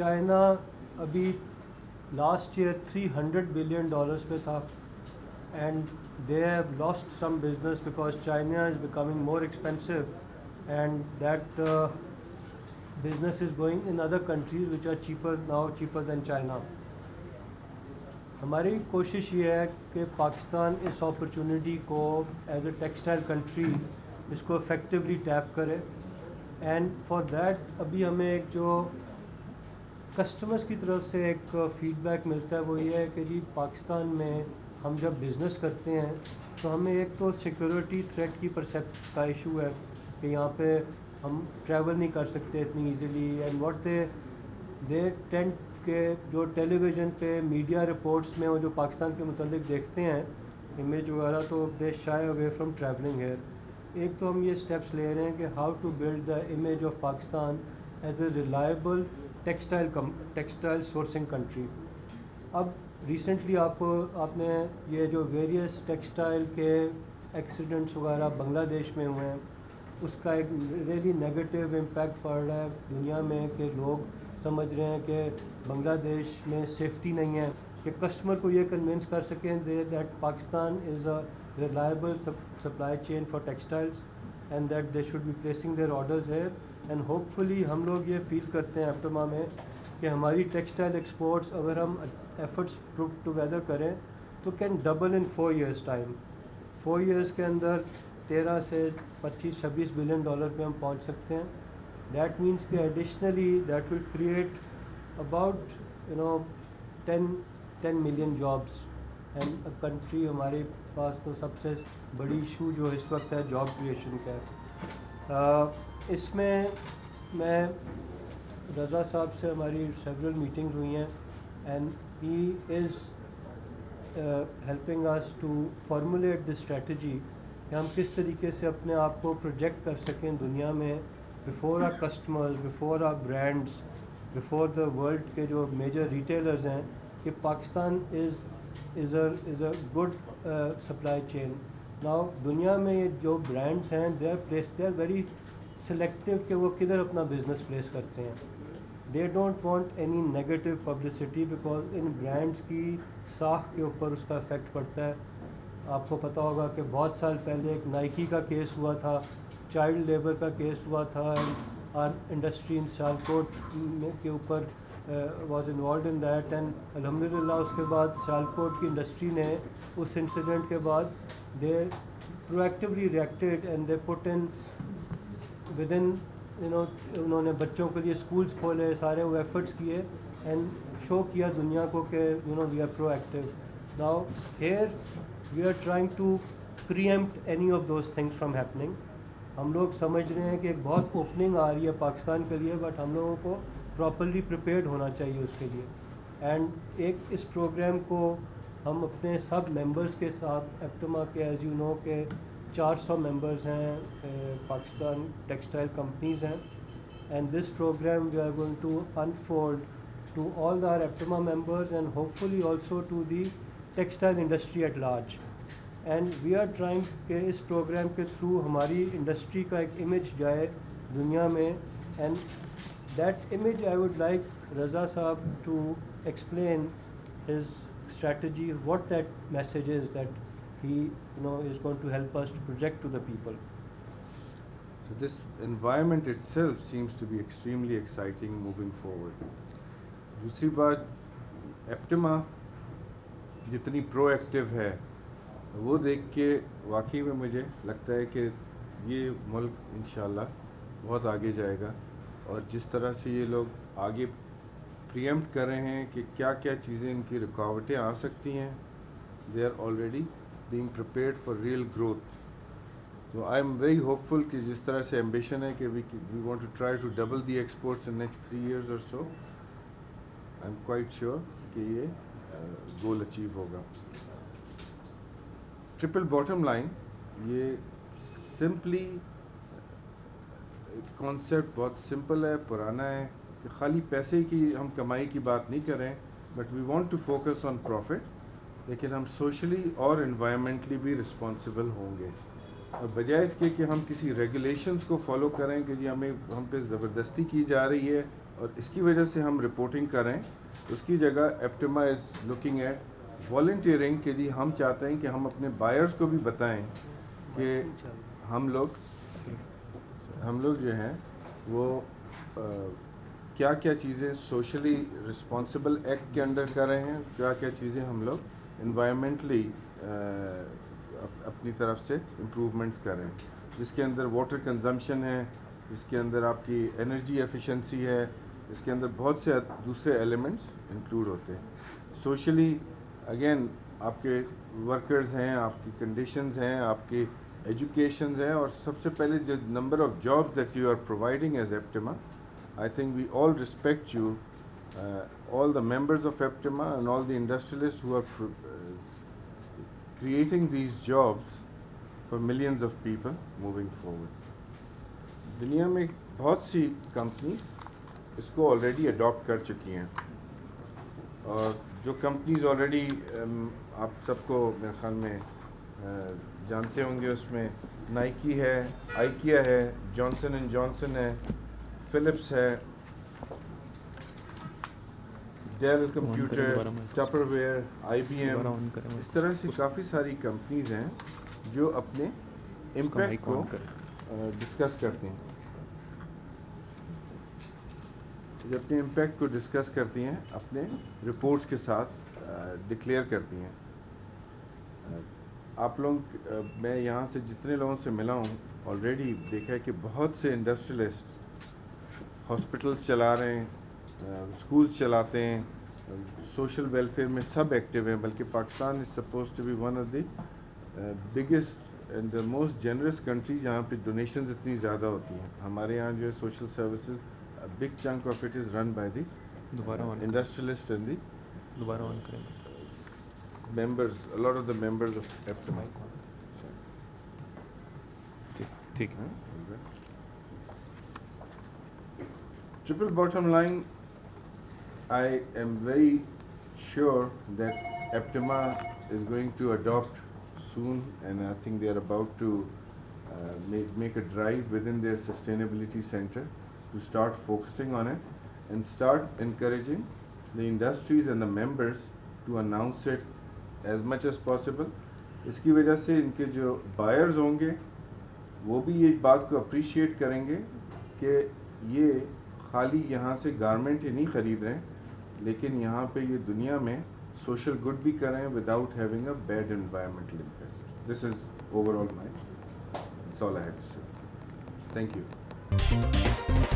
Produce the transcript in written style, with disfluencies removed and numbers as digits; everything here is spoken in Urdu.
چائنا ابھی لاسٹ ایئر $300 بلین پہ تھا، and they have lost some business because China is becoming more expensive and that business is going in other countries which are cheaper than China. ہماری کوشش یہ ہے کہ پاکستان اس اپرچونٹی کو ایز اے ٹیکسٹائل کنٹری اس کو افیکٹولی ٹیپ کرے، اینڈ فار دیٹ ابھی ہمیں ایک جو کسٹمرز کی طرف سے ایک فیڈ بیک ملتا ہے وہ یہ ہے کہ جی پاکستان میں ہم جب بزنس کرتے ہیں تو ہمیں ایک تو سیکورٹی تھریٹ کی پرسیپٹ کا ایشو ہے کہ یہاں پہ ہم ٹریول نہیں کر سکتے اتنی easily, and what they tend کہ جو ٹیلی ویژن پہ میڈیا رپورٹس میں وہ جو پاکستان کے متعلق دیکھتے ہیں امیج وغیرہ، تو they shy away from travelling here. ایک تو ہم یہ اسٹیپس لے رہے ہیں کہ how to build the image of Pakistan as a reliable textile sourcing country. اب ریسنٹلی آپ نے یہ جو ویریس ٹیکسٹائل کے ایکسیڈنٹس وغیرہ بنگلہ دیش میں ہوئے ہیں اس کا ایک ریئلی نیگیٹو امپیکٹ پڑ رہا ہے دنیا میں کہ لوگ سمجھ رہے ہیں کہ بنگلہ دیش میں سیفٹی نہیں ہے، کہ کسٹمر کو یہ کنونس کر سکیں that Pakistan is a reliable supply chain for textiles and that they should be placing their orders here. And hopefully ہم لوگ یہ فیل کرتے ہیں ایپٹما میں کہ ہماری ٹیکسٹائل ایکسپورٹس اگر ہم ایفرٹس ٹوگیدر کریں تو can double in 4 years time. 4 years کے اندر 13 سے 25-26 بلین ڈالر پہ ہم پہنچ سکتے ہیں. دیٹ مینس کہ additionally that will create about 10 million jobs. And country ہمارے پاس تو سب سے بڑی ایشو جو اس وقت ہے جاب کریشن کا ہے. اس میں رضا صاحب سے ہماری سیورل میٹنگز ہوئی ہیں and he is helping us to formulate the strategy کہ ہم کس طریقے سے اپنے آپ کو پروجیکٹ کر سکیں دنیا میں before our customers, before our brands, before the world کے جو میجر ریٹیلرز ہیں کہ Pakistan is a good supply chain. Now دنیا میں یہ جو برانڈس ہیں دے آر ویری سلیکٹیو کہ وہ کدھر اپنا بزنس پلیس کرتے ہیں. They don't want any negative publicity because in brands کی ساکھ کے اوپر اس کا افیکٹ پڑتا ہے. آپ کو پتہ ہوگا کہ بہت سال پہلے ایک نائکی کا کیس ہوا تھا، چائلڈ لیبر کا کیس ہوا تھا، انڈسٹری ان سیالکوٹ کے اوپر was involved in that. And الحمدللہ اس کے بعد سیالکوٹ کی انڈسٹری نے اس انسیڈنٹ کے بعد they pro actually reacted and they put in with in انہوں نے بچوں کے لیے اسکولس کھولے، سارے وہ ایفرٹس کیے اینڈ شو کیا دنیا کو کہ we are proactive. Now here we are trying to preempt any of those things from happening. ہم لوگ سمجھ رہے ہیں کہ ایک بہت اوپننگ آ رہی ہے پاکستان کے لیے، بٹ ہم لوگوں کو پراپرلی پریپیئرڈ ہونا چاہیے اس کے لیے. اینڈ ایک اس پروگرام کو ہم اپنے سب ممبرس کے ساتھ ایپٹما کے ایز یو نو کہ 400 ممبرز ہیں پاکستان ٹیکسٹائل کمپنیز ہیں. And this program we are going to unfold to all our APTMA members and hopefully also to the textile industry at large. And we are trying کہ اس پروگرام کے تھرو ہماری انڈسٹری کا ایک امیج جائے دنیا میں. And that image I would like Raza Sahab to explain his strategy what that message is that he is going to help us to project to the people. So this environment itself seems to be extremely exciting moving forward. دوسری بات ایپٹما جتنی پرو ایکٹیو ہے وہ دیکھ کے واقعی میں مجھے لگتا ہے کہ یہ ملک انشاءاللہ بہت آگے جائے گا. اور جس طرح سے یہ لوگ آگے پریمپٹ کر رہے ہیں کہ کیا کیا چیزیں ان کی رکاوٹیں آ سکتی ہیں، they are already being prepared for real growth. So I am very hopeful کہ جس طرح سے ambition ہے کہ we want to try to double the exports in next 3 years or so. I am quite sure کہ یہ goal achieve ہوگا. Triple bottom line یہ simply concept بہت simple ہے، پرانا ہے کہ خالی پیسے کی ہم کمائی کی بات نہیں کر رہے ہیں but we want to focus on profit. لیکن ہم سوشلی اور انوائرمنٹلی بھی رسپانسبل ہوں گے، اور بجائے اس کے کہ ہم کسی ریگولیشنز کو فالو کریں کہ جی ہم پہ زبردستی کی جا رہی ہے اور اس کی وجہ سے ہم رپورٹنگ کریں. اس کی جگہ APTMA is looking at volunteering کہ جی ہم چاہتے ہیں کہ ہم اپنے بائرز کو بھی بتائیں کہ ہم لوگ جو ہیں وہ کیا کیا چیزیں سوشلی رسپانسبل ایکٹ کے انڈر کر رہے ہیں, کیا کیا چیزیں ہم لوگ انوائرمنٹلی اپنی طرف سے امپروومنٹس کر رہے ہیں, جس کے اندر واٹر کنزمپشن ہے, جس کے اندر آپ کی انرجی ایفیشنسی ہے, اس کے اندر بہت سے دوسرے ایلیمنٹس انکلوڈ ہوتے ہیں. سوشلی اگین آپ کے ورکرز ہیں, آپ کی کنڈیشنز ہیں, آپ کی ایجوکیشنز ہیں, اور سب سے پہلے جو number of jobs that you are providing as APTMA, I think we all respect you, all the members of EPTIMA and all the industrialists who are creating these jobs for millions of people moving forward. دنیا میں بہت سی کمپنیز اس کو آلریڈی اڈاپٹ کر چکی ہیں, اور جو کمپنیز آلریڈی آپ سب کو میرے خیال میں جانتے ہوں گے, اس میں نائکی ہے, آئیکیا ہے, جانسن اینڈ جانسن ہے, فلپس ہے, Dell computer, Tupperware, I B M, اس طرح سے کافی ساری کمپنیز ہیں جو اپنے امپیکٹ کو ڈسکس کرتی ہیں, جو اپنے امپیکٹ کو ڈسکس کرتی ہیں, اپنے رپورٹس کے ساتھ ڈکلیئر کرتی ہیں. آپ لوگ, میں یہاں سے جتنے لوگوں سے ملا ہوں آلریڈی دیکھا ہے کہ بہت سے انڈسٹریلسٹ ہاسپٹلس چلا رہے ہیں, اسکولس چلاتے ہیں, سوشل ویلفیئر میں سب ایکٹیو ہیں, بلکہ Pakistan is supposed to be one of the biggest and the most generous country جہاں پہ ڈونیشنز اتنی زیادہ ہوتی ہیں. ہمارے یہاں جو ہے social services big chunk of it is run by the industrialist and the members, a lot of the members of EPTIMA. ٹھیک ہے. Triple bottom line, I am very sure that EPTIMA is going to adopt soon, and I think they are about to make a drive within their sustainability center to start focusing on it and start encouraging the industries and the members to announce it as much as possible. اس کی وجہ سے ان کے جو بائرز ہوں گے وہ بھی یہ بات کو اپریشیٹ کریں گے کہ یہ خالی یہاں سے گارمنٹ ہی نہیں خرید رہے ہیں, لیکن یہاں پہ یہ دنیا میں سوشل گڈ بھی کر رہے ہیں without having a bad environmental impact. This is over all my, that's all I have to say. Thank you.